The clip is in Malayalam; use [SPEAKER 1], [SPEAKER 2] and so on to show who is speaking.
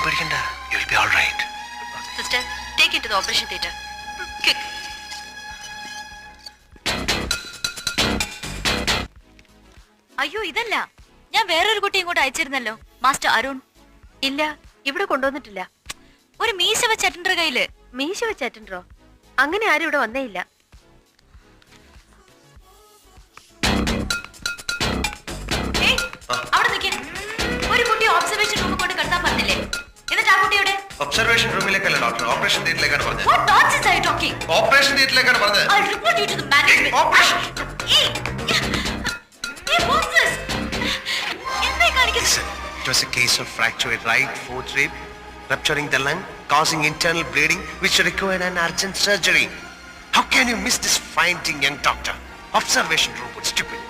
[SPEAKER 1] പേടിക്കണ്ട. You will be all right.
[SPEAKER 2] Sister, take it to the operation theater. Quick. അയ്യോ ഇതല്ല, ഞാൻ വേറൊരു കുട്ടി ഇങ്ങോട്ട് അയച്ചിരുന്നല്ലോ, മാസ്റ്റർ അരുൺ.
[SPEAKER 3] ഇല്ല, ഇവിടെ കൊണ്ടുവന്നിട്ടില്ല.
[SPEAKER 2] ഒരു മീശ വെച്ച് അറ്റൻഡർ കയ്യില്.
[SPEAKER 3] മീശ വെച്ച് അറ്റൻഡറോ? അങ്ങനെ ആരും ഇവിടെ വന്നേ ഇല്ല.
[SPEAKER 2] അവിടെ നിൽക്കേ. ഒരു കുട്ടി ഒബ്സർവേഷൻ റൂമിൽ കൊണ്ട് കിടത്താൻ പറഞ്ഞില്ലേ? എന്നിട്ട് ആ കുട്ടിയുടെ
[SPEAKER 1] ഒബ്സർവേഷൻ റൂമിലേക്കല്ല ഡോക്ടർ, ഓപ്പറേഷൻ തിയേറ്ററിലേക്കാണ് പറഞ്ഞത്.
[SPEAKER 2] What nonsense are you talking?
[SPEAKER 1] Operation തിയേറ്ററിലേക്കാണ് പറഞ്ഞത്.
[SPEAKER 2] I'll report you to the management.
[SPEAKER 1] Operation.
[SPEAKER 2] Hey, what's this? എന്തായി കാണിക്കുന്നത്?
[SPEAKER 1] It was a case of fractured right fourth rib, rupturing the lung, causing internal bleeding, which required an urgent surgery. How can you miss this finding, young doctor? Observation room, stupid.